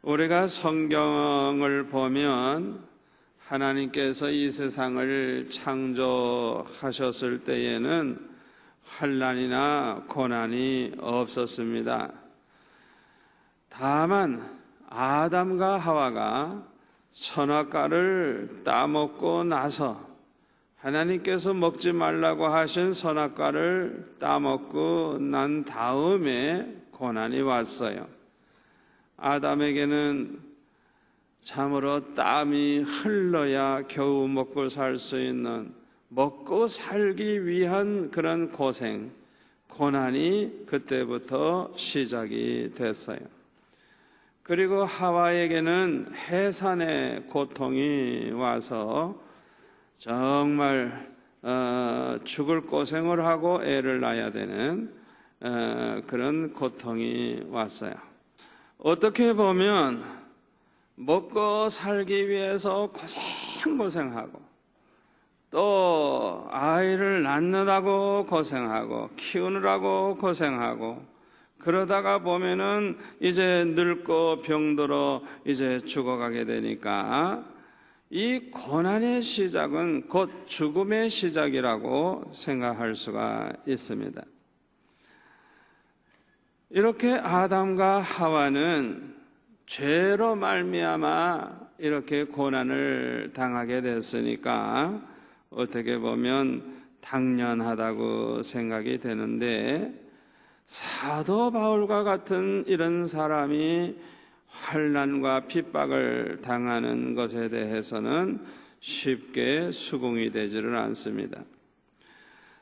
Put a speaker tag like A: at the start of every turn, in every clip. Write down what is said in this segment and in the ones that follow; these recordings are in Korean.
A: 우리가 성경을 보면 하나님께서 이 세상을 창조하셨을 때에는 환난이나 고난이 없었습니다. 다만 아담과 하와가 선악과를 따먹고 나서 하나님께서 먹지 말라고 하신 선악과를 따먹고 난 다음에 고난이 왔어요. 아담에게는 참으로 땀이 흘러야 겨우 먹고 살 수 있는, 먹고 살기 위한 그런 고생, 고난이 그때부터 시작이 됐어요. 그리고 하와에게는 해산의 고통이 와서 정말 죽을 고생을 하고 애를 낳아야 되는 그런 고통이 왔어요. 어떻게 보면 먹고 살기 위해서 고생하고 또 아이를 낳느라고 고생하고 키우느라고 고생하고 그러다가 보면은 이제 늙고 병들어 이제 죽어가게 되니까 이 고난의 시작은 곧 죽음의 시작이라고 생각할 수가 있습니다. 이렇게 아담과 하와는 죄로 말미암아 이렇게 고난을 당하게 됐으니까 어떻게 보면 당연하다고 생각이 되는데, 사도 바울과 같은 이런 사람이 환난과 핍박을 당하는 것에 대해서는 쉽게 수긍이 되지를 않습니다.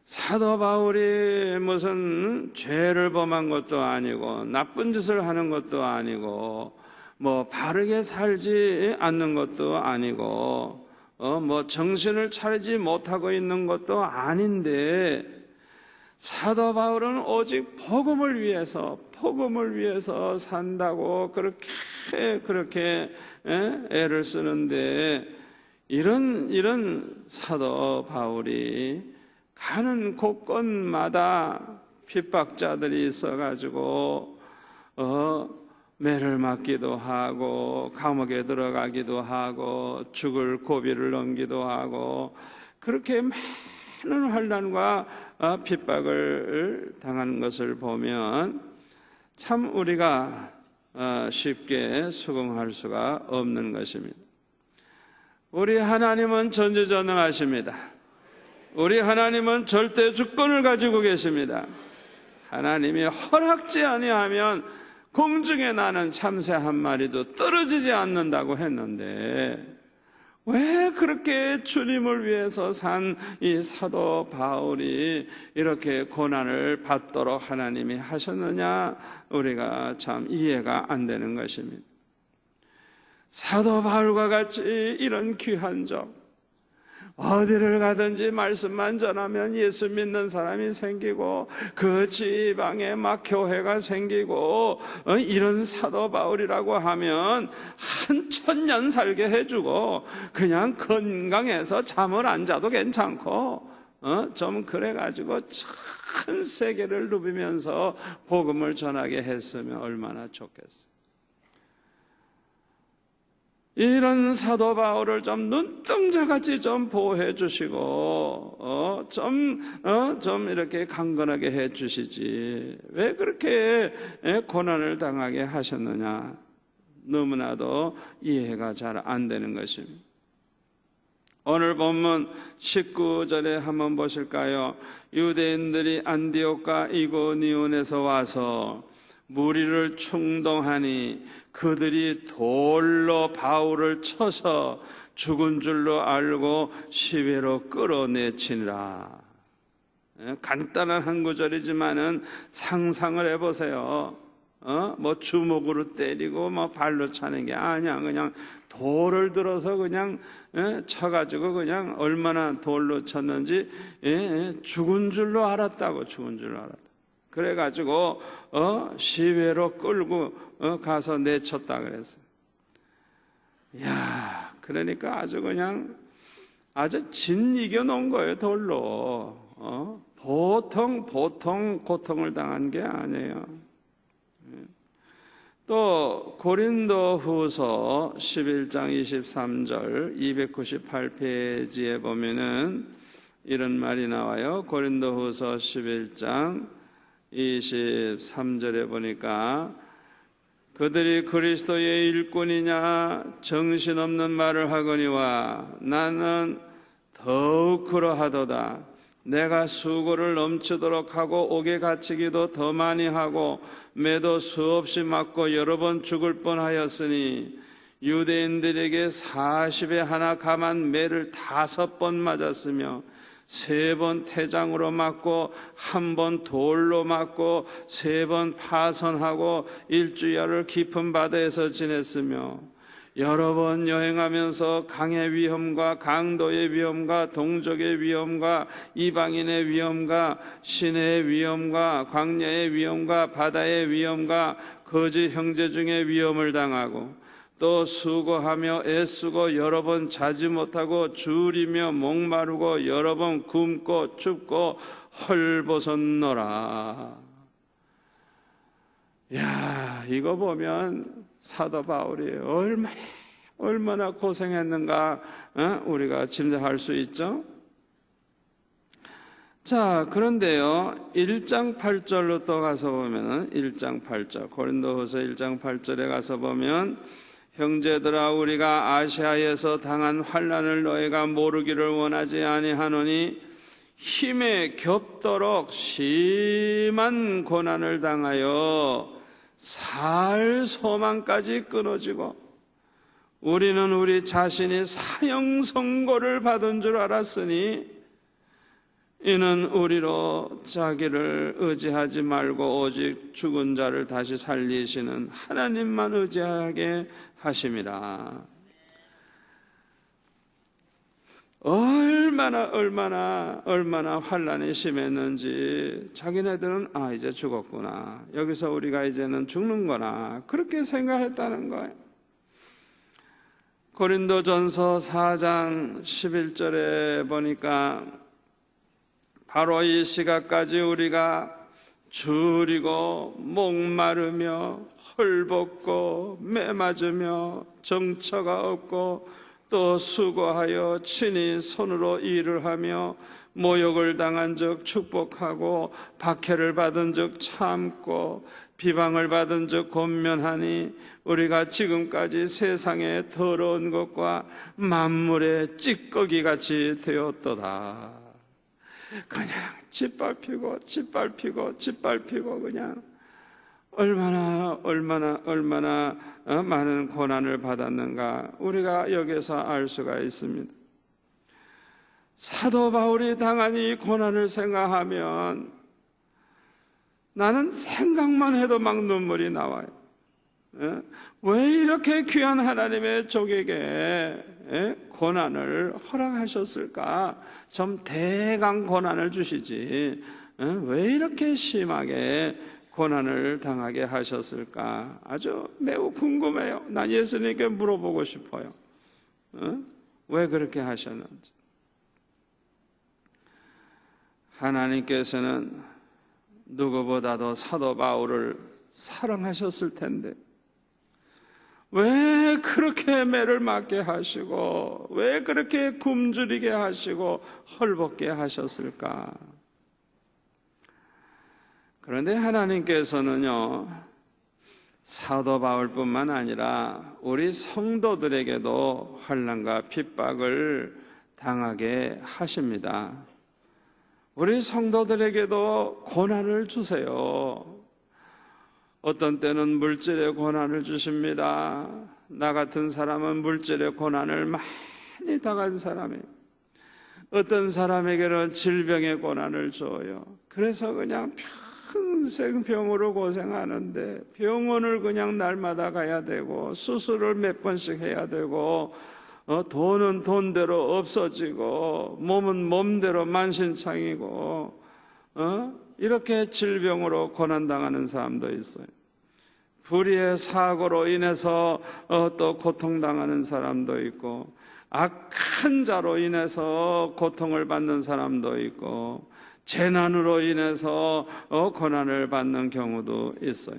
A: 사도 바울이 무슨 죄를 범한 것도 아니고 나쁜 짓을 하는 것도 아니고 뭐 바르게 살지 않는 것도 아니고 뭐 정신을 차리지 못하고 있는 것도 아닌데, 사도 바울은 오직 복음을 위해서 산다고 그렇게 애를 쓰는데, 이런 사도 바울이 가는 곳곳마다 핍박자들이 있어가지고 매를 맞기도 하고 감옥에 들어가기도 하고 죽을 고비를 넘기도 하고 그렇게 많은 환난과 핍박을 당하는 것을 보면 참 우리가 쉽게 수긍할 수가 없는 것입니다. 우리 하나님은 전지전능하십니다. 우리 하나님은 절대 주권을 가지고 계십니다. 하나님이 허락지 아니하면 공중에 나는 참새 한 마리도 떨어지지 않는다고 했는데, 왜 그렇게 주님을 위해서 산 이 사도 바울이 이렇게 고난을 받도록 하나님이 하셨느냐, 우리가 참 이해가 안 되는 것입니다. 사도 바울과 같이 이런 귀한 적, 어디를 가든지 말씀만 전하면 예수 믿는 사람이 생기고 그 지방에 막 교회가 생기고 이런 사도 바울이라고 하면 한 1000년 살게 해주고 그냥 건강해서 잠을 안 자도 괜찮고 좀 그래가지고 큰 세계를 누비면서 복음을 전하게 했으면 얼마나 좋겠어요. 이런 사도 바울을 좀 눈동자같이 좀 보호해 주시고 좀 이렇게 강건하게 해 주시지, 왜 그렇게 고난을 당하게 하셨느냐, 너무나도 이해가 잘 안 되는 것입니다. 오늘 본문 19절에 한번 보실까요? 유대인들이 안디옥과 이고니온에서 와서 무리를 충동하니 그들이 돌로 바울을 쳐서 죽은 줄로 알고 시외로 끌어내치니라. 간단한 한 구절이지만은 상상을 해보세요. 뭐 주먹으로 때리고 뭐 발로 차는 게 아니야. 그냥 돌을 들어서 그냥 쳐가지고 그냥 얼마나 돌로 쳤는지 죽은 줄로 알았다고. 죽은 줄로 알았다. 그래가지고 시외로 끌고 가서 내쳤다 그랬어요. 야, 그러니까 아주 그냥 아주 진 이겨 놓은 거예요, 돌로. 보통 고통을 당한 게 아니에요. 또 고린도후서 11장 23절 298페이지에 보면은 이런 말이 나와요. 고린도후서 11장 23절에 보니까 그들이 그리스도의 일꾼이냐 정신없는 말을 하거니와 나는 더욱 그러하도다. 내가 수고를 넘치도록 하고 옥에 갇히기도 더 많이 하고 매도 수없이 맞고 여러 번 죽을 뻔하였으니 유대인들에게 40에 하나 감한 매를 5번 맞았으며 3번 태장으로 맞고 1번 돌로 맞고 3번 파선하고 일주일을 깊은 바다에서 지냈으며 여러 번 여행하면서 강의 위험과 강도의 위험과 동족의 위험과 이방인의 위험과 시내의 위험과 광야의 위험과 바다의 위험과 거지 형제 중에 위험을 당하고 또 수고하며 애쓰고 여러 번 자지 못하고 줄이며 목마르고 여러 번 굶고 춥고 헐벗었노라. 야, 이거 보면 사도 바울이 얼마나 고생했는가 우리가 짐작할 수 있죠. 자, 그런데요 1장 8절로 또 가서 보면 1장 8절 고린도후서 1장 8절에 가서 보면 형제들아 우리가 아시아에서 당한 환난을 너희가 모르기를 원하지 아니하노니 힘에 겹도록 심한 고난을 당하여 살 소망까지 끊어지고 우리는 우리 자신이 사형 선고를 받은 줄 알았으니 이는 우리로 자기를 의지하지 말고 오직 죽은 자를 다시 살리시는 하나님만 의지하게 하심이라. 얼마나 환난이 심했는지 자기네들은 이제 죽었구나, 여기서 우리가 이제는 죽는구나, 그렇게 생각했다는 거예요. 고린도전서 4장 11절에 보니까 바로 이 시각까지 우리가 줄이고 목마르며 헐벗고 매맞으며 정처가 없고 또 수고하여 친히 손으로 일을 하며 모욕을 당한 적 축복하고 박해를 받은 적 참고 비방을 받은 적 권면하니 우리가 지금까지 세상의 더러운 것과 만물의 찌꺼기같이 되었도다. 그냥 짓밟히고 그냥 얼마나 많은 고난을 받았는가 우리가 여기서 알 수가 있습니다. 사도 바울이 당한 이 고난을 생각하면 나는 생각만 해도 막 눈물이 나와요. 왜 이렇게 귀한 하나님의 족에게 고난을 허락하셨을까? 좀 대강 고난을 주시지 왜 이렇게 심하게 고난을 당하게 하셨을까? 아주 매우 궁금해요. 난 예수님께 물어보고 싶어요. 왜 그렇게 하셨는지. 하나님께서는 누구보다도 사도 바울을 사랑하셨을 텐데 왜 그렇게 매를 맞게 하시고 왜 그렇게 굶주리게 하시고 헐벗게 하셨을까? 그런데 하나님께서는요 사도 바울뿐만 아니라 우리 성도들에게도 환난과 핍박을 당하게 하십니다. 우리 성도들에게도 고난을 주세요. 어떤 때는 물질의 고난을 주십니다. 나 같은 사람은 물질의 고난을 많이 당한 사람이에요. 어떤 사람에게는 질병의 고난을 줘요. 그래서 그냥 평생 병으로 고생하는데 병원을 그냥 날마다 가야 되고 수술을 몇 번씩 해야 되고 돈은 돈대로 없어지고 몸은 몸대로 만신창이고 이렇게 질병으로 고난당하는 사람도 있어요. 불의의 사고로 인해서 또 고통당하는 사람도 있고 악한 자로 인해서 고통을 받는 사람도 있고 재난으로 인해서 고난을 받는 경우도 있어요.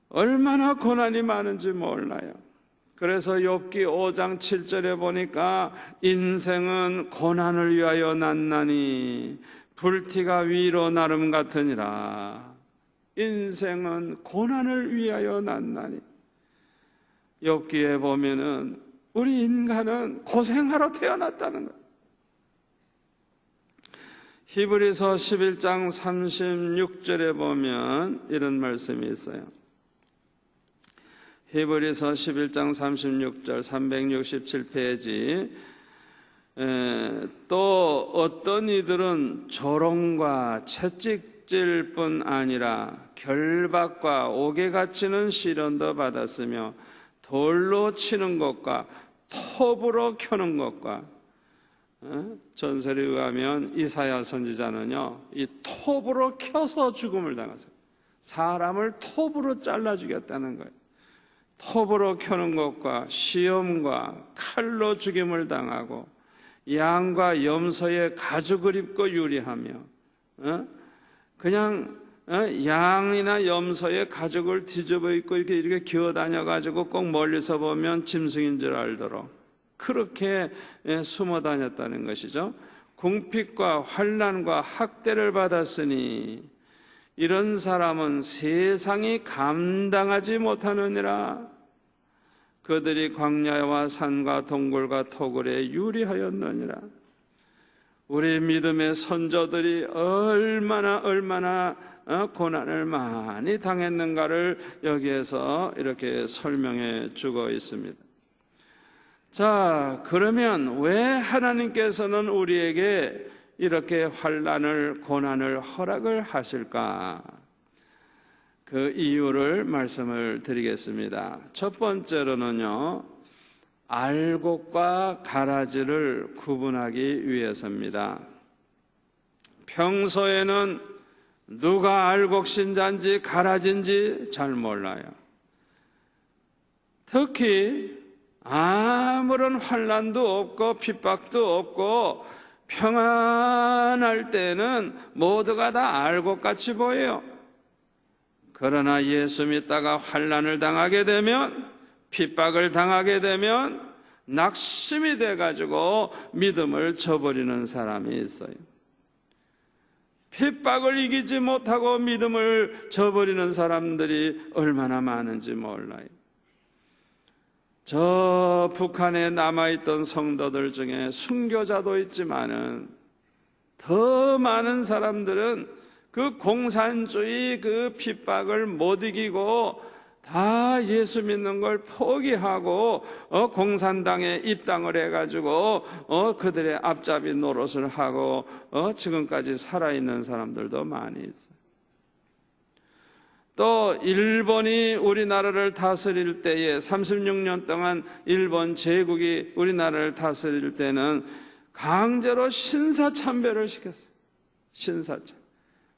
A: 얼마나 고난이 많은지 몰라요. 그래서 욥기 5장 7절에 보니까 인생은 고난을 위하여 났나니 불티가 위로 나름 같으니라. 인생은 고난을 위하여 났나니. 욥기에 보면은 우리 인간은 고생하러 태어났다는 거예요. 히브리서 11장 36절에 보면 이런 말씀이 있어요. 히브리서 11장 36절 367페이지. 또 어떤 이들은 조롱과 채찍질 뿐 아니라 결박과 옥에 갇히는 시련도 받았으며 돌로 치는 것과 톱으로 켜는 것과, 전설에 의하면 이사야 선지자는요, 이 톱으로 켜서 죽음을 당하세요. 사람을 톱으로 잘라 죽였다는 거예요. 톱으로 켜는 것과 시험과 칼로 죽임을 당하고 양과 염소의 가죽을 입고 유리하며, 그냥 양이나 염소의 가죽을 뒤집어 입고 이렇게 기어 다녀가지고 꼭 멀리서 보면 짐승인 줄 알도록 그렇게 숨어 다녔다는 것이죠. 궁핍과 환난과 학대를 받았으니 이런 사람은 세상이 감당하지 못하느니라. 그들이 광야와 산과 동굴과 토굴에 유리하였느니라. 우리 믿음의 선조들이 얼마나 고난을 많이 당했는가를 여기에서 이렇게 설명해 주고 있습니다. 자, 그러면 왜 하나님께서는 우리에게 이렇게 환난을, 고난을 허락을 하실까? 그 이유를 말씀을 드리겠습니다. 첫 번째로는요, 알곡과 가라지를 구분하기 위해서입니다. 평소에는 누가 알곡 신자인지 가라지인지 잘 몰라요. 특히 아무런 환난도 없고 핍박도 없고 평안할 때는 모두가 다 알곡같이 보여요. 그러나 예수 믿다가 환난을 당하게 되면, 핍박을 당하게 되면 낙심이 돼가지고 믿음을 저버리는 사람이 있어요. 핍박을 이기지 못하고 믿음을 저버리는 사람들이 얼마나 많은지 몰라요. 저 북한에 남아있던 성도들 중에 순교자도 있지만은 더 많은 사람들은 그 공산주의 그 핍박을 못 이기고 다 예수 믿는 걸 포기하고 공산당에 입당을 해가지고 그들의 앞잡이 노릇을 하고 지금까지 살아있는 사람들도 많이 있어요. 또 일본이 우리나라를 다스릴 때에 36년 동안 일본 제국이 우리나라를 다스릴 때는 강제로 신사참배를 시켰어요.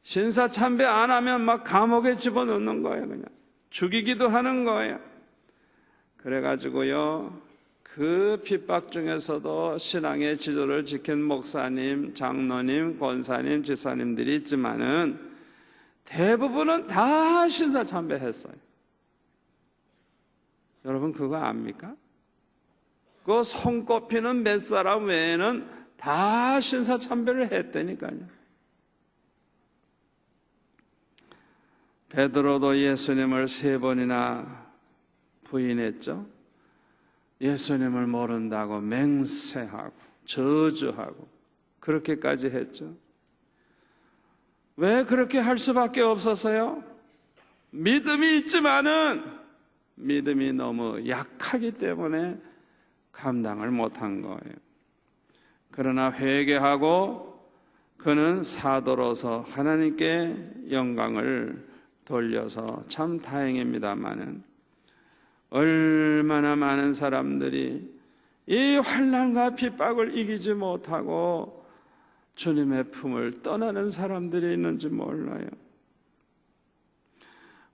A: 신사참배 안 하면 막 감옥에 집어넣는 거예요. 그냥 죽이기도 하는 거예요. 그래가지고요, 그 핍박 중에서도 신앙의 지도를 지킨 목사님, 장로님, 권사님, 지사님들이 있지만은 대부분은 다 신사참배했어요. 여러분 그거 압니까? 그 손꼽히는 몇 사람 외에는 다 신사참배를 했다니까요. 베드로도 예수님을 3번이나 부인했죠. 예수님을 모른다고 맹세하고 저주하고 그렇게까지 했죠. 왜 그렇게 할 수밖에 없었어요? 믿음이 있지만은 믿음이 너무 약하기 때문에 감당을 못한 거예요. 그러나 회개하고 그는 사도로서 하나님께 영광을 돌려서 참 다행입니다마는 얼마나 많은 사람들이 이 환난과 핍박을 이기지 못하고 주님의 품을 떠나는 사람들이 있는지 몰라요.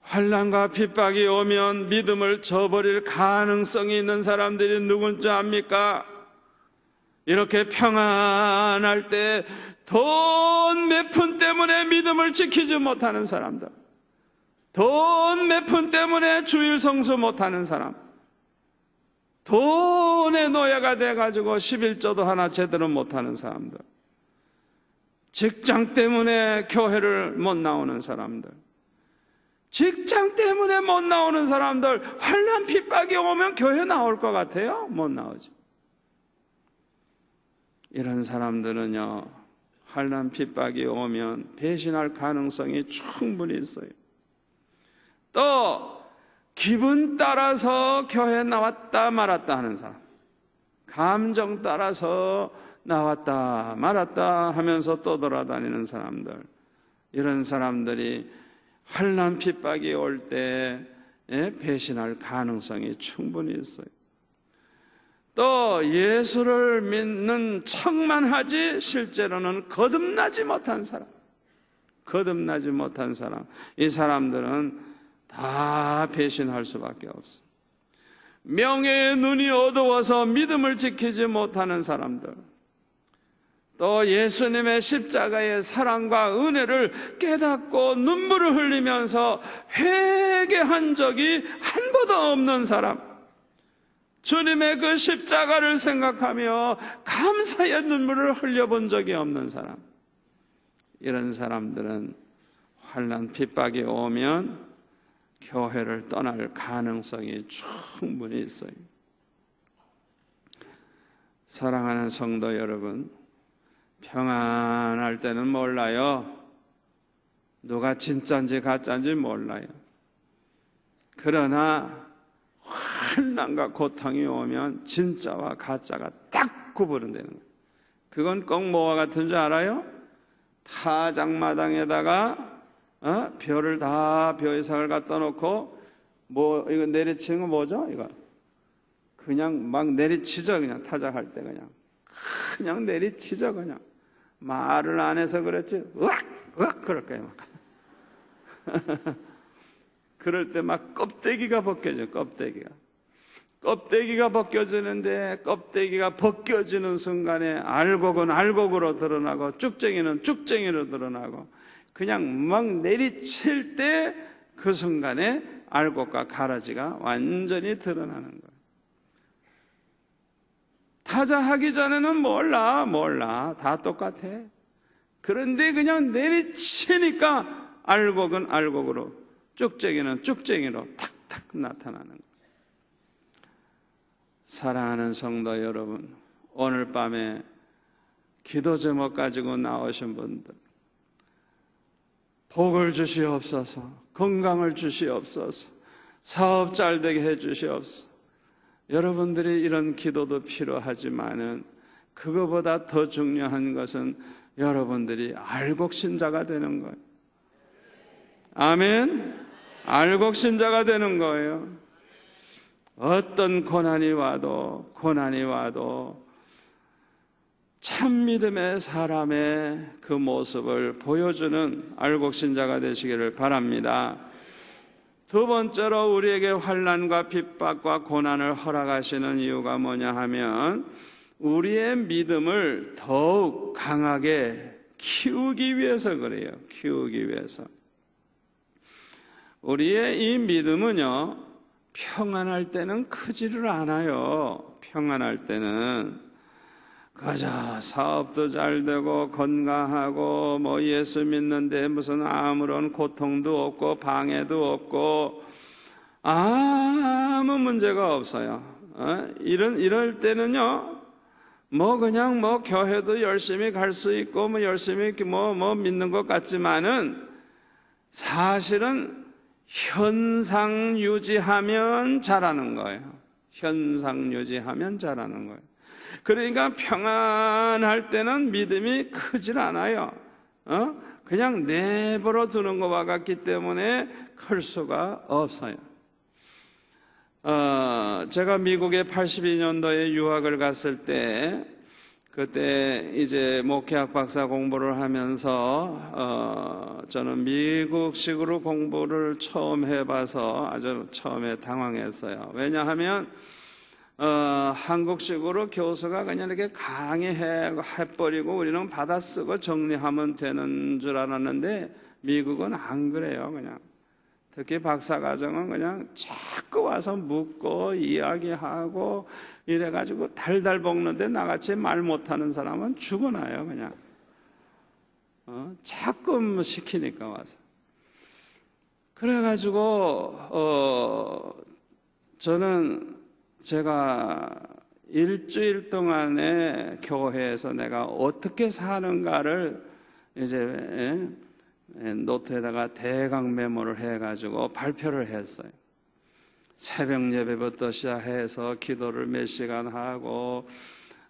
A: 환난과 핍박이 오면 믿음을 저버릴 가능성이 있는 사람들이 누군지 압니까? 이렇게 평안할 때 돈 몇 푼 때문에 믿음을 지키지 못하는 사람들, 돈 몇 푼 때문에 주일 성수 못하는 사람, 돈의 노예가 돼가지고 11조도 하나 제대로 못하는 사람들, 직장 때문에 교회를 못 나오는 사람들, 직장 때문에 못 나오는 사람들, 환난 핍박이 오면 교회 나올 것 같아요? 못 나오죠. 이런 사람들은요, 환난 핍박이 오면 배신할 가능성이 충분히 있어요. 또 기분 따라서 교회 나왔다 말았다 하는 사람, 감정 따라서 나왔다 말았다 하면서 떠돌아다니는 사람들, 이런 사람들이 환난 핍박이 올 때 배신할 가능성이 충분히 있어요. 또 예수를 믿는 척만 하지 실제로는 거듭나지 못한 사람, 이 사람들은 다 배신할 수밖에 없어. 명예의 눈이 어두워서 믿음을 지키지 못하는 사람들, 또 예수님의 십자가의 사랑과 은혜를 깨닫고 눈물을 흘리면서 회개한 적이 한 번도 없는 사람, 주님의 그 십자가를 생각하며 감사의 눈물을 흘려본 적이 없는 사람, 이런 사람들은 환난 핍박이 오면 교회를 떠날 가능성이 충분히 있어요. 사랑하는 성도 여러분, 평안할 때는 몰라요. 누가 진짜인지 가짜인지 몰라요. 그러나 환난과 고통이 오면 진짜와 가짜가 딱 구분되는 거예요. 그건 꼭 뭐와 같은 줄 알아요? 타작마당에다가 별을 다 벼이삭을 갖다 놓고 이거 내리치는 거 뭐죠? 이거 그냥 막 내리치죠. 그냥 타작할 때 그냥 내리치죠. 그냥 말을 안 해서 그렇지 으악 그럴 거예요. 그럴 때 막 껍데기가 벗겨져. 껍데기가 벗겨지는데, 껍데기가 벗겨지는 순간에 알곡은 알곡으로 드러나고 쭉쟁이는 쭉쟁이로 드러나고, 그냥 막 내리칠 때 그 순간에 알곡과 가라지가 완전히 드러나는 거예요. 타자하기 전에는 몰라 다 똑같아. 그런데 그냥 내리치니까 알곡은 알곡으로, 쭉쟁이는 쭉쟁이로 탁탁 나타나는 거예요. 사랑하는 성도 여러분, 오늘 밤에 기도 제목 가지고 나오신 분들, 복을 주시옵소서, 건강을 주시옵소서, 사업 잘 되게 해 주시옵소서. 여러분들이 이런 기도도 필요하지만은 그거보다 더 중요한 것은 여러분들이 알곡신자가 되는 거예요. 아멘. 알곡신자가 되는 거예요. 어떤 고난이 와도 참 믿음의 사람의 그 모습을 보여주는 알곡신자가 되시기를 바랍니다. 두 번째로 우리에게 환난과 핍박과 고난을 허락하시는 이유가 뭐냐 하면 우리의 믿음을 더욱 강하게 키우기 위해서 그래요. 키우기 위해서. 우리의 이 믿음은요, 평안할 때는 크지를 않아요. 평안할 때는 그저 사업도 잘 되고 건강하고 뭐 예수 믿는데 무슨 아무런 고통도 없고 방해도 없고 아무 문제가 없어요. 이럴 때는요, 그냥 교회도 열심히 갈 수 있고 열심히 믿는 것 같지만은 사실은 현상 유지하면 잘하는 거예요. 현상 유지하면 잘하는 거예요. 그러니까 평안할 때는 믿음이 크질 않아요. 그냥 내버려 두는 것과 같기 때문에 클 수가 없어요. 제가 미국에 82년도에 유학을 갔을 때, 그때 이제 목회학 박사 공부를 하면서 저는 미국식으로 공부를 처음 해봐서 아주 처음에 당황했어요. 왜냐하면 한국식으로 교수가 그냥 이렇게 강의해버리고 우리는 받아쓰고 정리하면 되는 줄 알았는데 미국은 안 그래요. 그냥 특히 박사과정은 그냥 자꾸 와서 묻고 이야기하고 이래가지고 달달 볶는데 나같이 말 못하는 사람은 죽어나요. 그냥 자꾸 시키니까 와서. 그래가지고 저는 제가 일주일 동안에 교회에서 내가 어떻게 사는가를 이제 노트에다가 대강 메모를 해가지고 발표를 했어요. 새벽 예배부터 시작해서 기도를 몇 시간 하고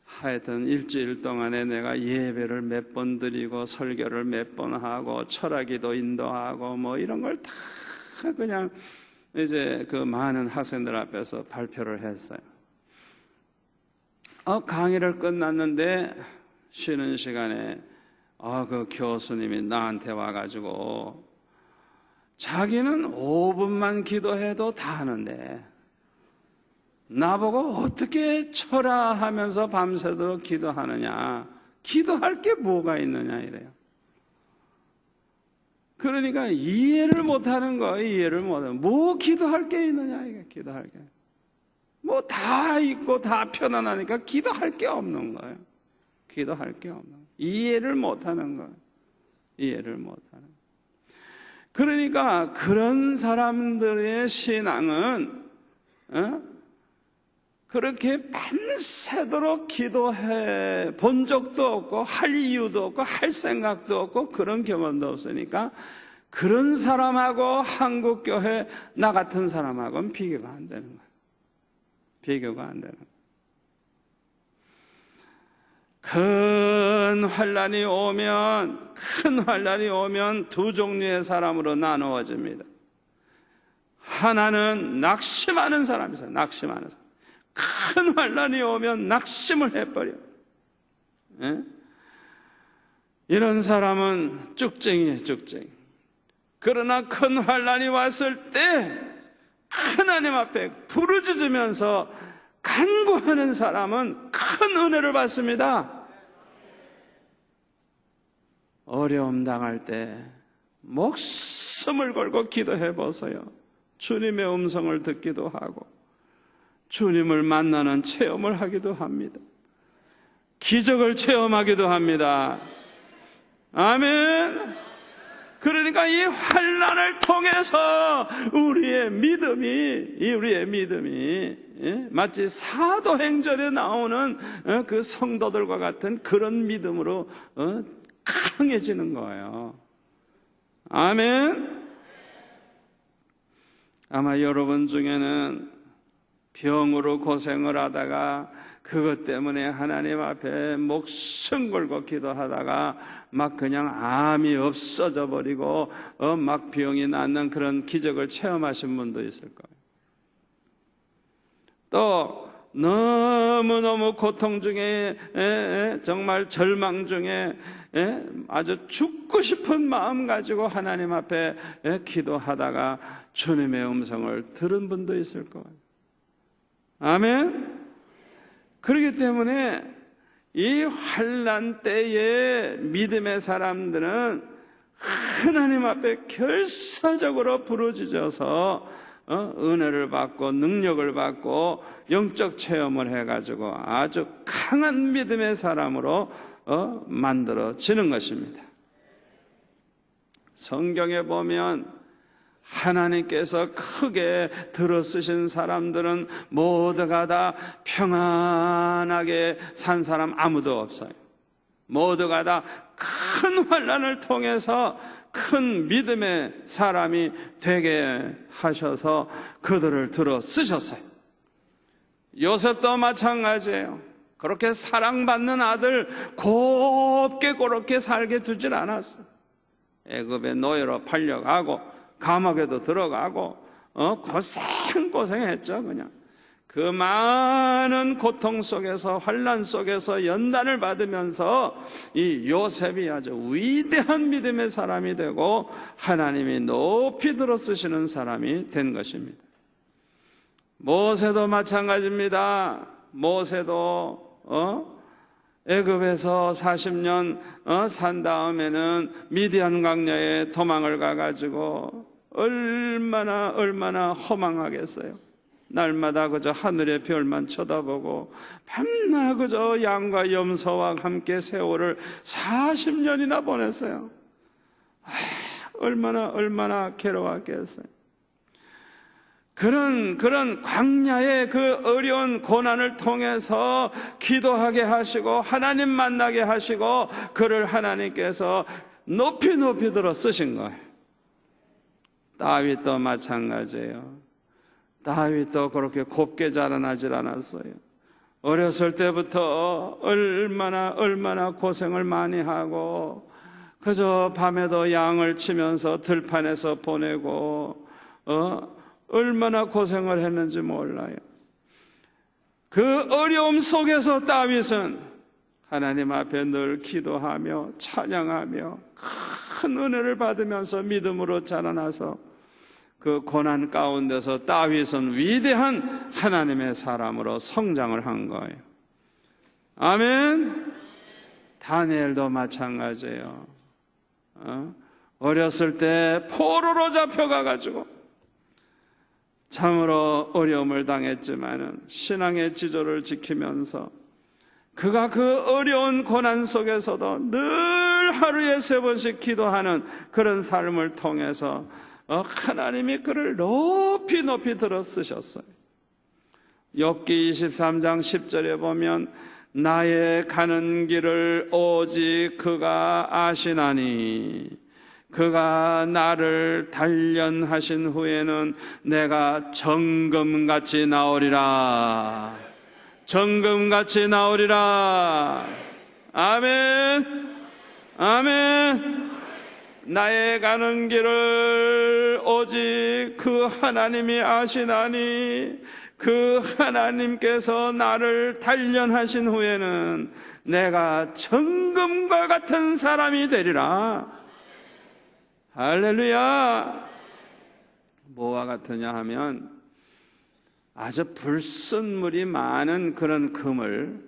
A: 하여튼 일주일 동안에 내가 예배를 몇 번 드리고 설교를 몇 번 하고 철학기도 인도하고 뭐 이런 걸 다 그냥 이제 그 많은 학생들 앞에서 발표를 했어요. 강의를 끝났는데 쉬는 시간에 그 교수님이 나한테 와가지고 자기는 5분만 기도해도 다 하는데 나보고 어떻게 철화하면서 밤새도록 기도하느냐, 기도할 게 뭐가 있느냐 이래요. 그러니까 이해를 못하는 거예요. 이해를 못하는. 뭐 기도할 게 있느냐 이게. 기도할 게 뭐 다 있고 다 편안하니까 기도할 게 없는 거예요. 기도할 게 없는 거예요. 이해를 못하는 거예요. 이해를 못하는 거예요. 그러니까 그런 사람들의 신앙은 그렇게 밤새도록 기도해 본 적도 없고 할 이유도 없고 할 생각도 없고 그런 경험도 없으니까 그런 사람하고 한국교회 나 같은 사람하고는 비교가 안 되는 거예요. 비교가 안 되는 거예요. 큰 환난이 오면 두 종류의 사람으로 나누어집니다. 하나는 낙심하는 사람이 있어요. 낙심하는 사람. 큰 환난이 오면 낙심을 해버려. 이런 사람은 쭉쟁이에요, 쭉쟁이. 그러나 큰 환난이 왔을 때 하나님 앞에 부르짖으면서 간구하는 사람은 큰 은혜를 받습니다. 어려움 당할 때 목숨을 걸고 기도해 보세요. 주님의 음성을 듣기도 하고 주님을 만나는 체험을 하기도 합니다. 기적을 체험하기도 합니다. 아멘. 그러니까 이 환난을 통해서 우리의 믿음이 마치 사도행전에 나오는 그 성도들과 같은 그런 믿음으로 강해지는 거예요. 아멘. 아마 여러분 중에는 병으로 고생을 하다가 그것 때문에 하나님 앞에 목숨 걸고 기도하다가 막 그냥 암이 없어져 버리고 막 병이 낫는 그런 기적을 체험하신 분도 있을 거예요. 또 너무너무 고통 중에 정말 절망 중에 아주 죽고 싶은 마음 가지고 하나님 앞에 기도하다가 주님의 음성을 들은 분도 있을 거예요. 아멘. 그렇기 때문에 이 환난 때에 믿음의 사람들은 하나님 앞에 결사적으로 부르짖어서 은혜를 받고 능력을 받고 영적 체험을 해가지고 아주 강한 믿음의 사람으로 만들어지는 것입니다. 성경에 보면 하나님께서 크게 들어쓰신 사람들은 모두가 다 평안하게 산 사람 아무도 없어요. 모두가 다 큰 환난을 통해서 큰 믿음의 사람이 되게 하셔서 그들을 들어쓰셨어요. 요셉도 마찬가지예요. 그렇게 사랑받는 아들 곱게 그렇게 살게 두질 않았어요. 애굽의 노예로 팔려가고 감옥에도 들어가고 고생했죠. 그냥 그 많은 고통 속에서 환난 속에서 연단을 받으면서 이 요셉이 아주 위대한 믿음의 사람이 되고 하나님이 높이 들어쓰시는 사람이 된 것입니다. 모세도 마찬가지입니다. 모세도 애굽에서 40년 산 다음에는 미디안 광야에 도망을 가가지고 얼마나 허망하겠어요. 날마다 그저 하늘의 별만 쳐다보고 밤낮 그저 양과 염소와 함께 세월을 40년이나 보냈어요. 얼마나 괴로웠겠어요. 그런 광야의 그 어려운 고난을 통해서 기도하게 하시고 하나님 만나게 하시고 그를 하나님께서 높이 들어 쓰신 거예요. 다윗도 마찬가지예요. 다윗도 그렇게 곱게 자라나질 않았어요. 어렸을 때부터 얼마나 고생을 많이 하고 그저 밤에도 양을 치면서 들판에서 보내고 얼마나 고생을 했는지 몰라요. 그 어려움 속에서 다윗은 하나님 앞에 늘 기도하며 찬양하며 큰 은혜를 받으면서 믿음으로 자라나서 그 고난 가운데서 다윗은 위대한 하나님의 사람으로 성장을 한 거예요. 아멘. 다니엘도 마찬가지예요. 어렸을 때 포로로 잡혀가가지고 참으로 어려움을 당했지만은 신앙의 지조를 지키면서 그가 그 어려운 고난 속에서도 늘 하루에 3번씩 기도하는 그런 삶을 통해서 하나님이 그를 높이 들어 쓰셨어요. 욥기 23장 10절에 보면 나의 가는 길을 오직 그가 아시나니 그가 나를 단련하신 후에는 내가 정금같이 나오리라. 정금같이 나오리라. 아멘. 아멘. 나의 가는 길을 오직 그 하나님이 아시나니 그 하나님께서 나를 단련하신 후에는 내가 정금과 같은 사람이 되리라. 할렐루야. 뭐와 같으냐 하면 아주 불순물이 많은 그런 금을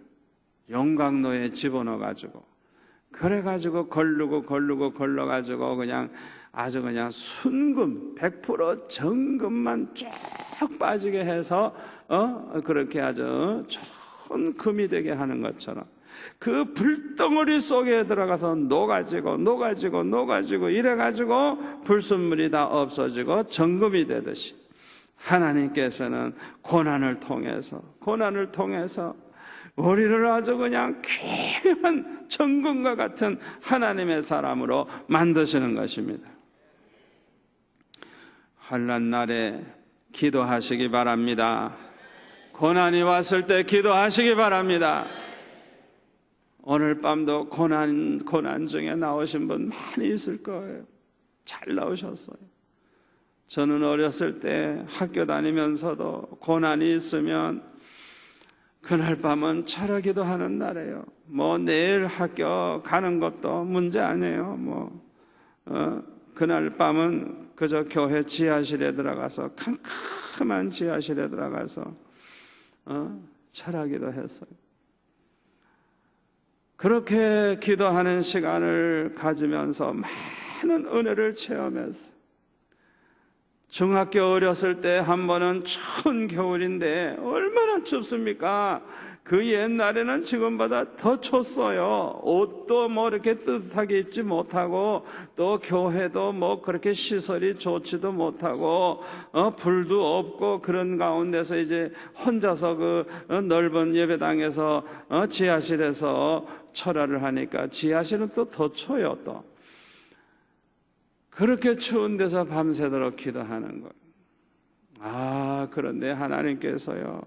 A: 용광로에 집어넣어가지고 그래가지고 걸러가지고 그냥 아주 그냥 순금 100% 정금만 쭉 빠지게 해서 그렇게 아주 좋은 금이 되게 하는 것처럼 그 불덩어리 속에 들어가서 녹아지고 이래가지고 불순물이 다 없어지고 정금이 되듯이 하나님께서는 고난을 통해서 우리를 아주 그냥 귀한 정금과 같은 하나님의 사람으로 만드시는 것입니다. 환난 날에 기도하시기 바랍니다. 고난이 왔을 때 기도하시기 바랍니다. 오늘 밤도 고난 중에 나오신 분 많이 있을 거예요. 잘 나오셨어요. 저는 어렸을 때 학교 다니면서도 고난이 있으면 그날 밤은 철학기도 하는 날이에요. 내일 학교 가는 것도 문제 아니에요. 그날 밤은 그저 교회 지하실에 들어가서 캄캄한 지하실에 들어가서 철학기도 했어요. 그렇게 기도하는 시간을 가지면서 많은 은혜를 체험했어요. 중학교 어렸을 때 한 번은 추운 겨울인데 얼마나 춥습니까? 그 옛날에는 지금보다 더 췄어요. 옷도 이렇게 뜨뜻하게 입지 못하고 또 교회도 그렇게 시설이 좋지도 못하고 불도 없고 그런 가운데서 이제 혼자서 그 넓은 예배당에서 지하실에서 철화를 하니까 지하실은 또 더 추워요. 또 그렇게 추운 데서 밤새도록 기도하는 거예요. 그런데 하나님께서요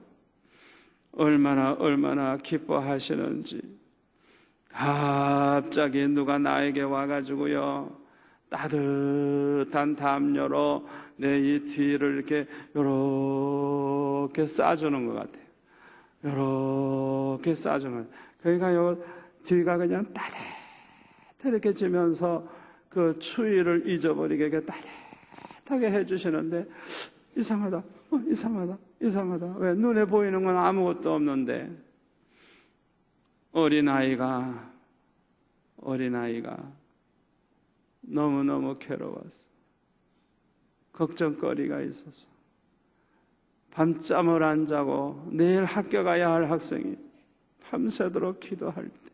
A: 얼마나 기뻐하시는지 갑자기 누가 나에게 와가지고요 따뜻한 담요로 내 이 뒤를 이렇게 싸주는 것 같아요. 요렇게 싸주는. 그러니까 요 뒤가 그냥 따뜻하게 지면서 그 추위를 잊어버리게 따뜻하게 해주시는데 이상하다. 왜? 눈에 보이는 건 아무것도 없는데 어린아이가 너무너무 괴로웠어. 걱정거리가 있어서 밤잠을 안 자고 내일 학교 가야 할 학생이 밤새도록 기도할 때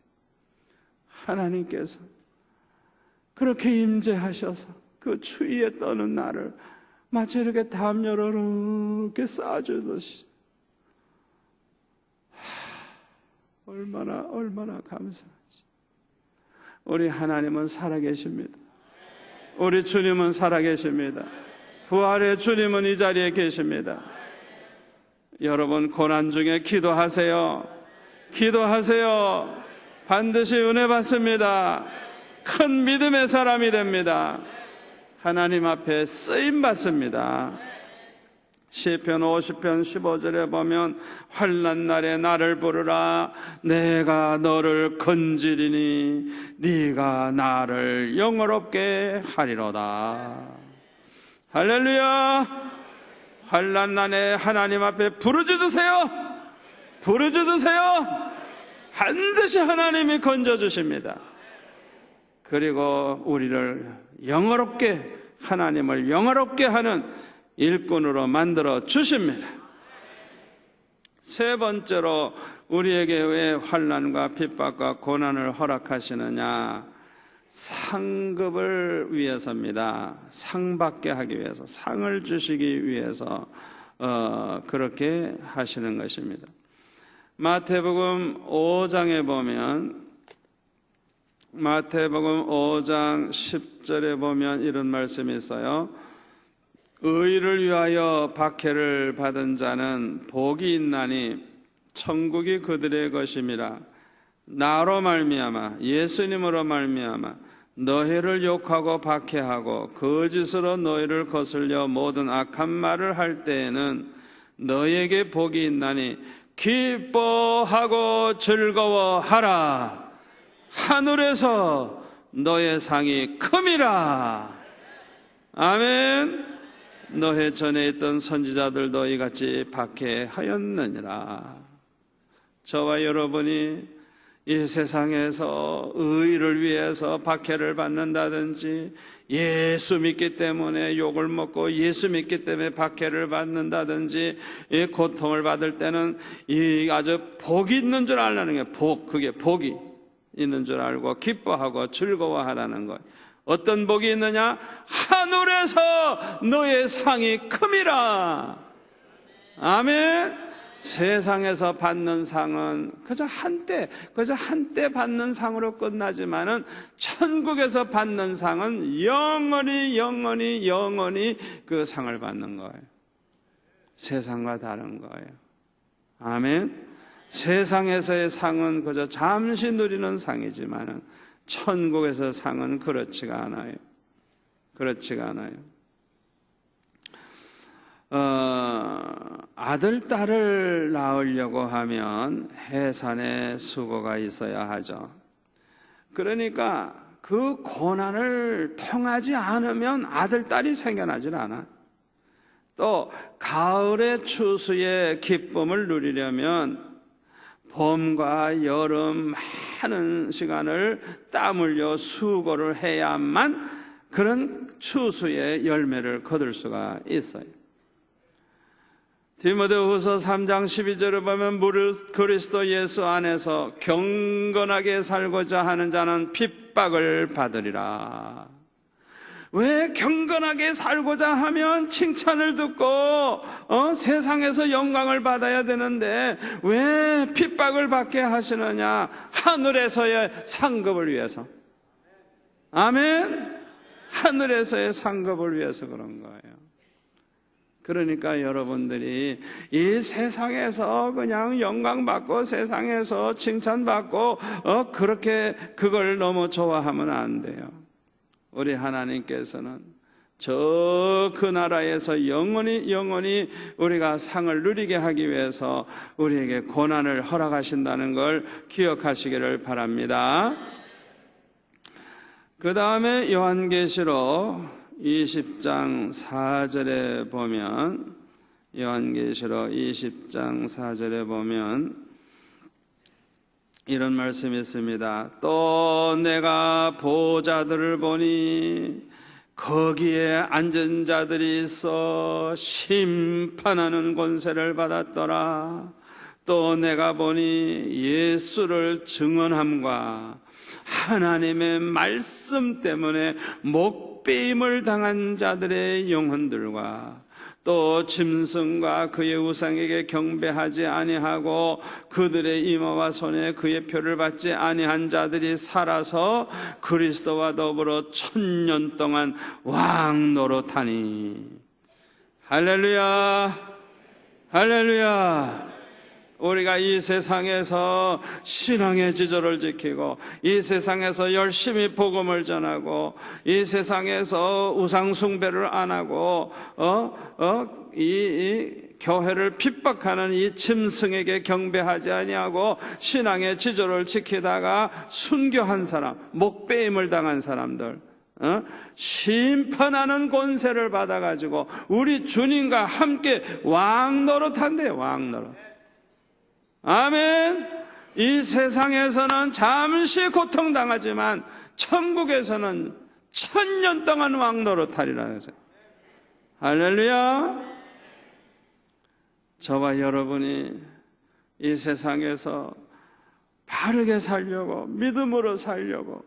A: 하나님께서 그렇게 임재하셔서 그 추위에 떠는 나를 마치 이렇게 담요로 이렇게 쌓아주듯이 얼마나 감사하지. 우리 하나님은 살아계십니다. 우리 주님은 살아계십니다. 부활의 주님은 이 자리에 계십니다. 여러분 고난 중에 기도하세요. 기도하세요. 반드시 은혜 받습니다. 큰 믿음의 사람이 됩니다. 하나님 앞에 쓰임 받습니다. 시편 50편 15절에 보면 환난 날에 나를 부르라 내가 너를 건지리니 네가 나를 영화롭게 하리로다. 할렐루야. 환난 날에 하나님 앞에 부르짖으세요. 부르짖으세요. 반드시 하나님이 건져주십니다. 그리고 우리를 영화롭게, 하나님을 영화롭게 하는 일꾼으로 만들어 주십니다. 세 번째로 우리에게 왜 환난과 핍박과 고난을 허락하시느냐? 상급을 위해서입니다. 상 받게 하기 위해서, 상을 주시기 위해서 그렇게 하시는 것입니다. 마태복음 5장에 보면, 마태복음 5장 10절에 보면 이런 말씀이 있어요. 의를 위하여 박해를 받은 자는 복이 있나니 천국이 그들의 것임이라. 나로 말미암아, 예수님으로 말미암아 너희를 욕하고 박해하고 거짓으로 너희를 거슬려 모든 악한 말을 할 때에는 너희에게 복이 있나니 기뻐하고 즐거워하라. 하늘에서 너의 상이 큼이라. 아멘. 너희 전에 있던 선지자들도 이같이 박해하였느니라. 저와 여러분이 이 세상에서 의를 위해서 박해를 받는다든지, 예수 믿기 때문에 욕을 먹고 예수 믿기 때문에 박해를 받는다든지, 이 고통을 받을 때는 이 아주 복이 있는 줄 알라는 게 그게 복이 있는 줄 알고 기뻐하고 즐거워하라는 것. 어떤 복이 있느냐? 하늘에서 너의 상이 큼이라. 아멘. 세상에서 받는 상은 그저 한때 받는 상으로 끝나지만은 천국에서 받는 상은 영원히 그 상을 받는 거예요. 세상과 다른 거예요. 아멘. 세상에서의 상은 그저 잠시 누리는 상이지만은 천국에서 상은 그렇지가 않아요. 그렇지가 않아요. 아들, 딸을 낳으려고 하면 해산에 수고가 있어야 하죠. 그러니까 그 고난을 통하지 않으면 아들, 딸이 생겨나질 않아. 또 가을의 추수의 기쁨을 누리려면 봄과 여름 많은 시간을 땀 흘려 수고를 해야만 그런 추수의 열매를 거둘 수가 있어요. 디모데후서 3장 12절을 보면 무릇 그리스도 예수 안에서 경건하게 살고자 하는 자는 핍박을 받으리라. 왜 경건하게 살고자 하면 칭찬을 듣고 세상에서 영광을 받아야 되는데 왜 핍박을 받게 하시느냐? 하늘에서의 상급을 위해서. 아멘. 하늘에서의 상급을 위해서 그런 거예요. 그러니까 여러분들이 이 세상에서 그냥 영광받고 세상에서 칭찬받고 그렇게 그걸 너무 좋아하면 안 돼요. 우리 하나님께서는 저 그 나라에서 영원히 우리가 상을 누리게 하기 위해서 우리에게 고난을 허락하신다는 걸 기억하시기를 바랍니다. 그 다음에 요한계시록 20장 4절에 보면, 요한계시록 20장 4절에 보면 이런 말씀이 있습니다. 또 내가 보좌들을 보니 거기에 앉은 자들이 있어 심판하는 권세를 받았더라. 또 내가 보니 예수를 증언함과 하나님의 말씀 때문에 목배임을 당한 자들의 영혼들과 또 짐승과 그의 우상에게 경배하지 아니하고 그들의 이마와 손에 그의 표를 받지 아니한 자들이 살아서 그리스도와 더불어 1000년 동안 왕 노릇하니. 할렐루야, 할렐루야. 우리가 이 세상에서 신앙의 지조를 지키고 이 세상에서 열심히 복음을 전하고 이 세상에서 우상 숭배를 안 하고 이 교회를 핍박하는 이 짐승에게 경배하지 아니하고 신앙의 지조를 지키다가 순교한 사람, 목배임을 당한 사람들, 심판하는 권세를 받아가지고 우리 주님과 함께 왕 노릇한대요. 왕 노릇. 아멘. 이 세상에서는 잠시 고통당하지만 천국에서는 1000년 동안 왕 노릇하리라 해서. 할렐루야. 저와 여러분이 이 세상에서 바르게 살려고, 믿음으로 살려고,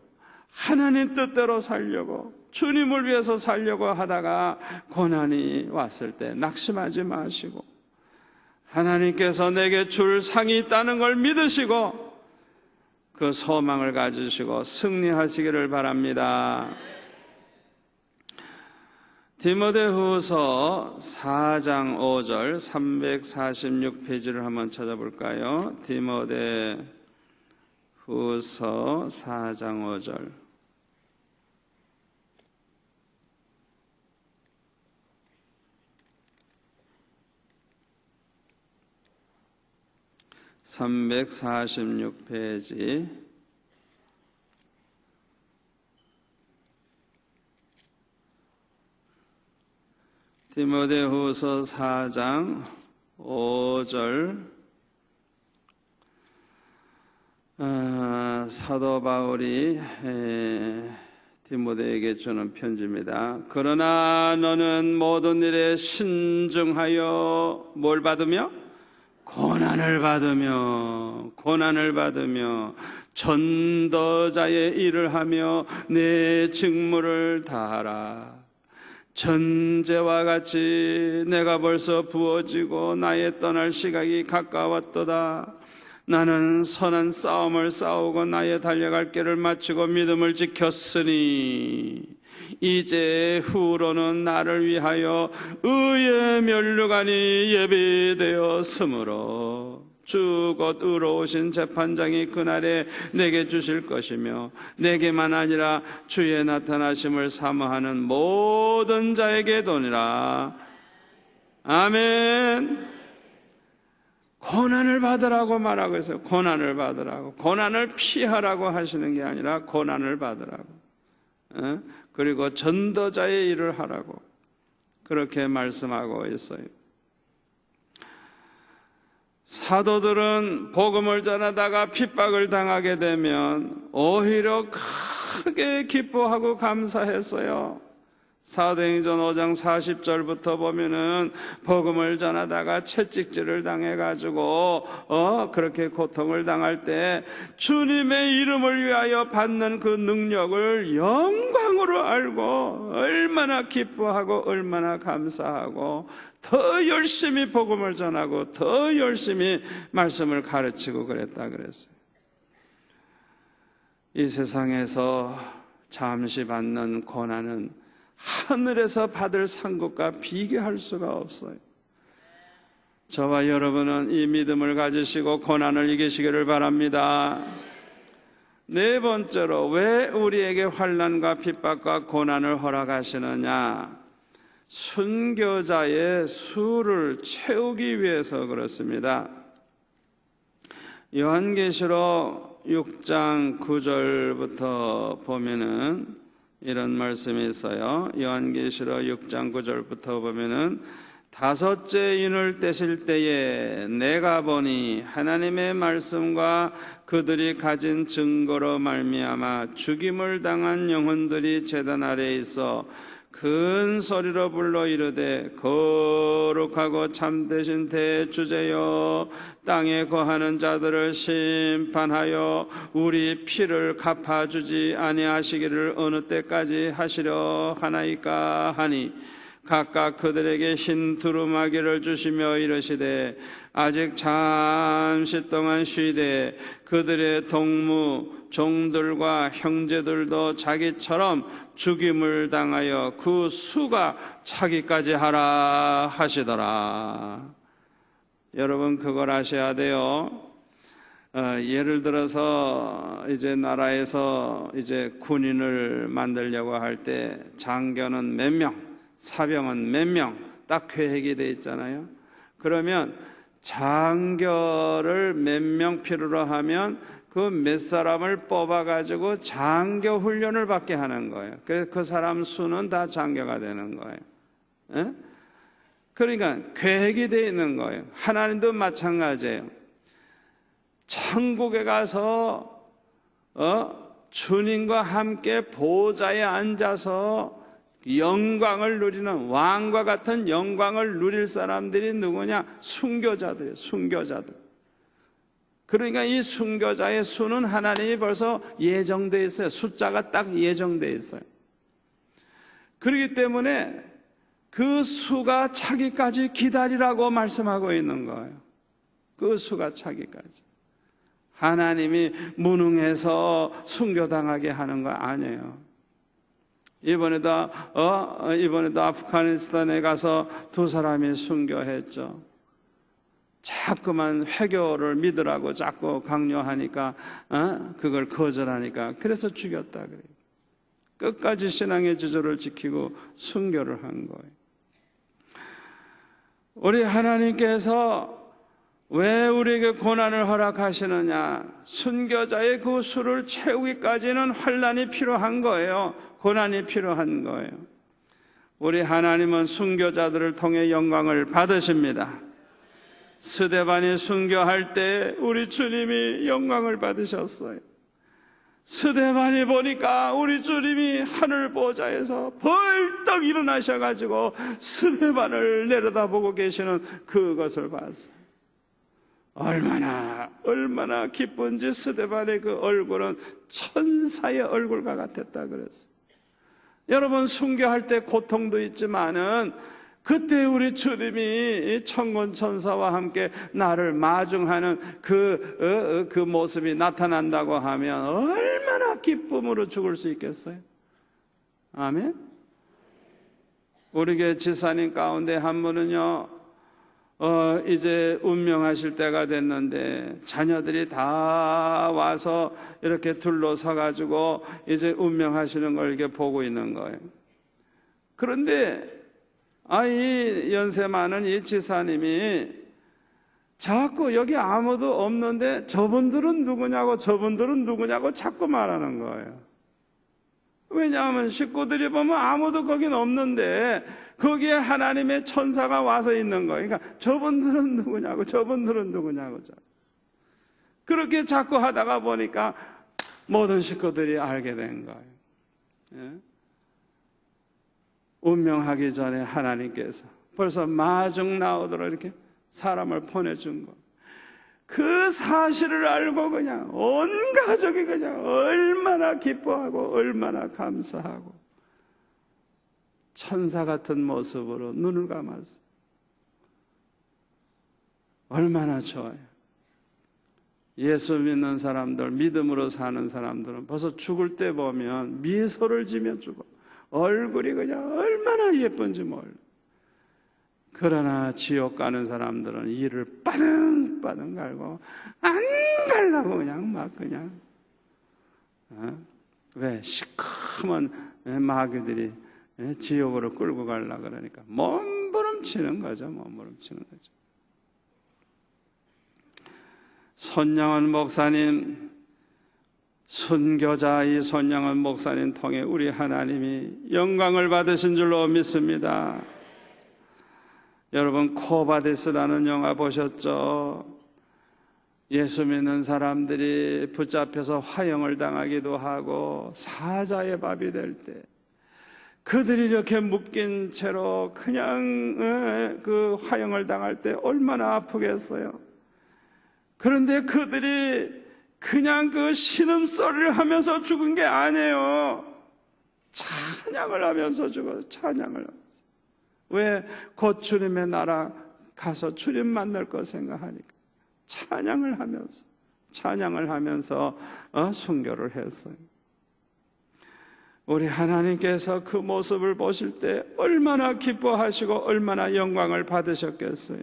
A: 하나님 뜻대로 살려고, 주님을 위해서 살려고 하다가 고난이 왔을 때 낙심하지 마시고 하나님께서 내게 줄 상이 있다는 걸 믿으시고 그 소망을 가지시고 승리하시기를 바랍니다. 디모데후서 4장 5절 346페이지를 한번 찾아볼까요? 디모데후서 4장 5절. (346페이지) 디모데후서 4장 5절. 사도 바울이 디모데에게 주는 편지입니다. 그러나 너는 모든 일에 신중하여 뭘 받으며? 고난을 받으며 전도자의 일을 하며 내 직무를 다하라. 전제와 같이 내가 벌써 부어지고 나의 떠날 시각이 가까웠도다. 나는 선한 싸움을 싸우고 나의 달려갈 길을 마치고 믿음을 지켰으니 이제 후로는 나를 위하여 의의 면류관이 예비되었으므로 주 곧 의로우신 재판장이 그날에 내게 주실 것이며 내게만 아니라 주의 나타나심을 사모하는 모든 자에게 도니라. 아멘. 고난을 받으라고 말하고 있어요. 고난을 받으라고. 고난을 피하라고 하시는 게 아니라 고난을 받으라고. 그리고 전도자의 일을 하라고 그렇게 말씀하고 있어요. 사도들은 복음을 전하다가 핍박을 당하게 되면 오히려 크게 기뻐하고 감사했어요. 사도행전 5장 40절부터 보면은 복음을 전하다가 채찍질을 당해가지고 그렇게 고통을 당할 때 주님의 이름을 위하여 받는 그 능력을 영광으로 알고 얼마나 기뻐하고 얼마나 감사하고 더 열심히 복음을 전하고 더 열심히 말씀을 가르치고 그랬다 그랬어요. 이 세상에서 잠시 받는 고난은 하늘에서 받을 상급과 비교할 수가 없어요. 저와 여러분은 이 믿음을 가지시고 고난을 이기시기를 바랍니다. 네 번째로 왜 우리에게 환난과 핍박과 고난을 허락하시느냐? 순교자의 수를 채우기 위해서 그렇습니다. 요한계시록 6장 9절부터 보면은 이런 말씀이 있어요. 요한계시록 6장 9절부터 보면은 다섯째 인을 떼실 때에 내가 보니 하나님의 말씀과 그들이 가진 증거로 말미암아 죽임을 당한 영혼들이 제단 아래에 있어 큰 소리로 불러 이르되 거룩하고 참되신 대주제여 땅에 거하는 자들을 심판하여 우리 피를 갚아주지 아니하시기를 어느 때까지 하시려 하나이까 하니 각각 그들에게 흰 두루마기를 주시며 이르시되 아직 잠시 동안 쉬되 그들의 동무 종들과 형제들도 자기처럼 죽임을 당하여 그 수가 차기까지 하라 하시더라. 여러분 그걸 아셔야 돼요. 예를 들어서 이제 나라에서 이제 군인을 만들려고 할 때 장교는 몇 명, 사병은 몇 명 딱 계획이 돼 있잖아요. 그러면 장교를 몇 명 필요로 하면 그 몇 사람을 뽑아가지고 장교 훈련을 받게 하는 거예요. 그래서 그 사람 수는 다 장교가 되는 거예요. 에? 그러니까 계획이 되어 있는 거예요. 하나님도 마찬가지예요. 천국에 가서 주님과 함께 보좌에 앉아서 영광을 누리는 왕과 같은 영광을 누릴 사람들이 누구냐? 순교자들이에요. 순교자들. 그러니까 이 순교자의 수는 하나님이 벌써 예정되어 있어요. 숫자가 딱 예정되어 있어요. 그렇기 때문에 그 수가 차기까지 기다리라고 말씀하고 있는 거예요. 그 수가 차기까지. 하나님이 무능해서 순교당하게 하는 거 아니에요. 이번에도 아프가니스탄에 가서 두 사람이 순교했죠. 자꾸만 회교를 믿으라고 자꾸 강요하니까 그걸 거절하니까 그래서 죽였다 그래요. 끝까지 신앙의 지조를 지키고 순교를 한 거예요. 우리 하나님께서 왜 우리에게 고난을 허락하시느냐? 순교자의 그 수를 채우기까지는 환난이 필요한 거예요. 고난이 필요한 거예요. 우리 하나님은 순교자들을 통해 영광을 받으십니다. 스데반이 순교할 때 우리 주님이 영광을 받으셨어요. 스데반이 보니까 우리 주님이 하늘 보좌에서 벌떡 일어나셔가지고 스데반을 내려다보고 계시는 그것을 봤어요. 얼마나 기쁜지 스데반의 그 얼굴은 천사의 얼굴과 같았다 그랬어요. 여러분 순교할 때 고통도 있지만은 그때 우리 주님이 천군 천사와 함께 나를 마중하는 그 모습이 나타난다고 하면 얼마나 기쁨으로 죽을 수 있겠어요? 아멘. 우리 교회 지사님 가운데 한 분은요, 이제 운명하실 때가 됐는데 자녀들이 다 와서 이렇게 둘러서가지고 이제 운명하시는 걸 이렇게 보고 있는 거예요. 그런데 이 연세 많은 이 지사님이 자꾸 여기 아무도 없는데 저분들은 누구냐고 자꾸 말하는 거예요. 왜냐하면 식구들이 보면 아무도 거긴 없는데 거기에 하나님의 천사가 와서 있는 거예요. 그러니까 저분들은 누구냐고 그렇게 자꾸 하다가 보니까 모든 식구들이 알게 된 거예요. 예? 운명하기 전에 하나님께서 벌써 마중 나오도록 이렇게 사람을 보내준 거. 그 사실을 알고 그냥 온 가족이 그냥 얼마나 기뻐하고 얼마나 감사하고 천사 같은 모습으로 눈을 감았어. 얼마나 좋아요. 예수 믿는 사람들, 믿음으로 사는 사람들은 벌써 죽을 때 보면 미소를 지며 죽어. 얼굴이 그냥 얼마나 예쁜지 몰라. 그러나 지옥 가는 사람들은 이를 빠등빠등 갈고 안 가려고 그냥 왜? 시커먼 마귀들이 지옥으로 끌고 가려고 그러니까 몸부림치는 거죠. 손양원 목사님, 순교자 이 손양원 목사님 통해 우리 하나님이 영광을 받으신 줄로 믿습니다. 여러분 코바디스라는 영화 보셨죠? 예수 믿는 사람들이 붙잡혀서 화형을 당하기도 하고 사자의 밥이 될 때 그들이 이렇게 묶인 채로 그냥 그 화형을 당할 때 얼마나 아프겠어요. 그런데 그들이 그냥 그 신음소리를 하면서 죽은 게 아니에요. 찬양을 하면서 죽어요. 찬양을 하면서. 왜? 곧 주님의 나라 가서 주님 만날 거 생각하니까 찬양을 하면서 순교를 했어요. 우리 하나님께서 그 모습을 보실 때 얼마나 기뻐하시고 얼마나 영광을 받으셨겠어요.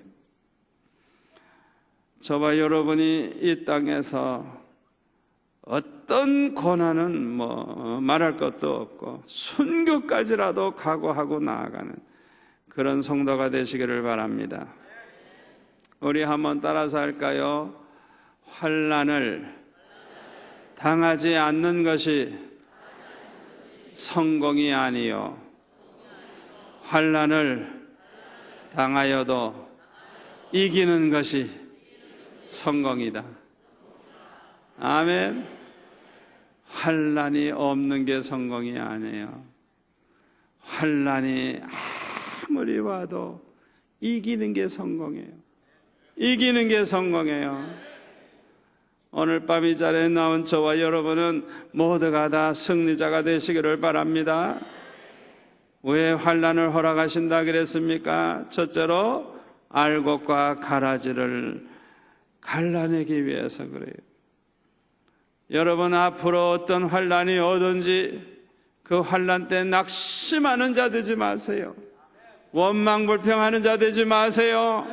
A: 저와 여러분이 이 땅에서 어떤 고난은 말할 것도 없고 순교까지라도 각오하고 나아가는 그런 성도가 되시기를 바랍니다. 우리 한번 따라서 할까요? 환난을 당하지 않는 것이 성공이 아니요, 환난을 당하여도 이기는 것이 성공이다. 아멘. 환난이 없는 게 성공이 아니에요. 환난이 아무리 와도 이기는 게 성공이에요. 이기는 게 성공이에요. 오늘 밤 이 자리에 나온 저와 여러분은 모두가 다 승리자가 되시기를 바랍니다. 왜 환난을 허락하신다 그랬습니까? 첫째로 알곡과 가라지를 갈라내기 위해서 그래요. 여러분 앞으로 어떤 환난이 오든지 그 환난 때 낙심하는 자 되지 마세요. 원망불평하는 자 되지 마세요.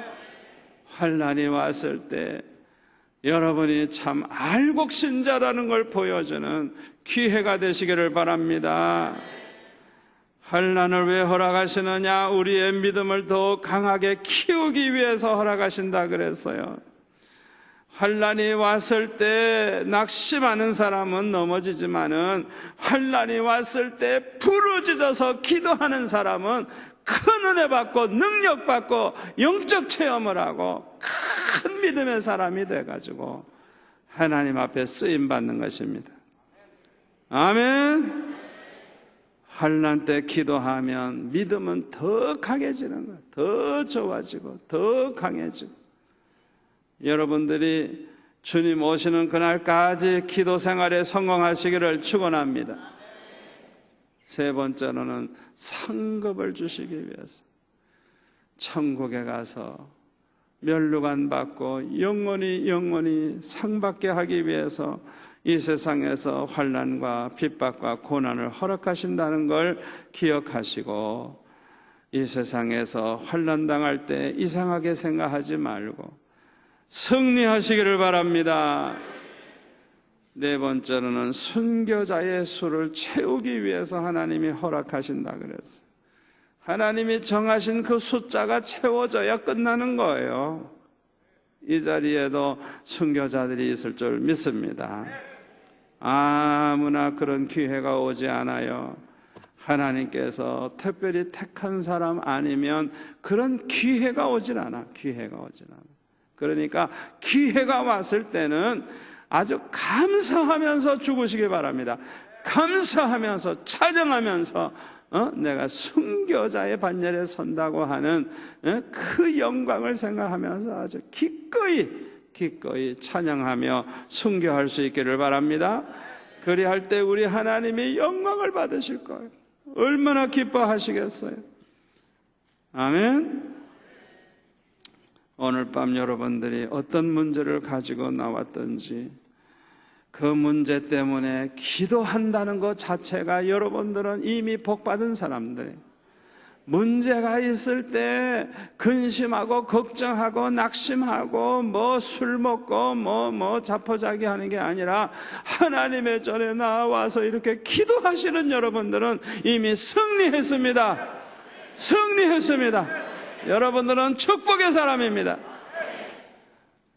A: 환난이 왔을 때 여러분이 참 알곡신자라는 걸 보여주는 기회가 되시기를 바랍니다. 환난을 왜 허락하시느냐? 우리의 믿음을 더 강하게 키우기 위해서 허락하신다 그랬어요. 환난이 왔을 때 낙심하는 사람은 넘어지지만은 환난이 왔을 때 부르짖어서 기도하는 사람은 큰 은혜 받고 능력 받고 영적 체험을 하고 큰 믿음의 사람이 돼가지고 하나님 앞에 쓰임 받는 것입니다. 아멘. 환난 때 기도하면 믿음은 더 강해지는 거예요. 더 좋아지고 더 강해지고. 여러분들이 주님 오시는 그날까지 기도 생활에 성공하시기를 축원합니다. 세 번째로는 상급을 주시기 위해서 천국에 가서 멸류관 받고 영원히 상받게 하기 위해서 이 세상에서 환난과 핍박과 고난을 허락하신다는 걸 기억하시고 이 세상에서 환난 당할 때 이상하게 생각하지 말고 승리하시기를 바랍니다. 네 번째로는 순교자의 수를 채우기 위해서 하나님이 허락하신다 그랬어요. 하나님이 정하신 그 숫자가 채워져야 끝나는 거예요. 이 자리에도 순교자들이 있을 줄 믿습니다. 아무나 그런 기회가 오지 않아요. 하나님께서 특별히 택한 사람 아니면 그런 기회가 오질 않아. 기회가 오질 않아. 그러니까 기회가 왔을 때는 아주 감사하면서 죽으시기 바랍니다. 감사하면서 찬양하면서 내가 순교자의 반열에 선다고 하는 그 영광을 생각하면서 아주 기꺼이 찬양하며 순교할 수 있기를 바랍니다. 그리할 때 우리 하나님이 영광을 받으실 거예요. 얼마나 기뻐하시겠어요. 아멘. 오늘 밤 여러분들이 어떤 문제를 가지고 나왔든지 그 문제 때문에 기도한다는 것 자체가 여러분들은 이미 복받은 사람들이에요. 문제가 있을 때 근심하고 걱정하고 낙심하고 술 먹고 자포자기 하는 게 아니라 하나님의 전에 나와서 이렇게 기도하시는 여러분들은 이미 승리했습니다. 여러분들은 축복의 사람입니다.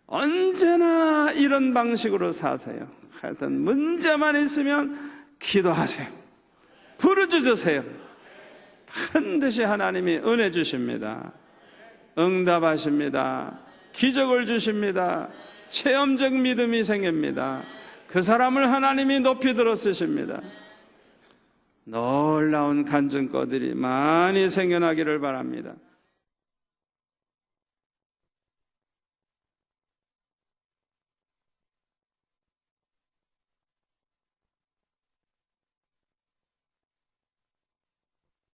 A: 언제나 이런 방식으로 사세요. 하여튼 문제만 있으면 기도하세요. 부르짖으세요. 반드시 하나님이 은혜 주십니다. 응답하십니다. 기적을 주십니다. 체험적 믿음이 생깁니다. 그 사람을 하나님이 높이 들어 쓰십니다. 놀라운 간증거들이 많이 생겨나기를 바랍니다.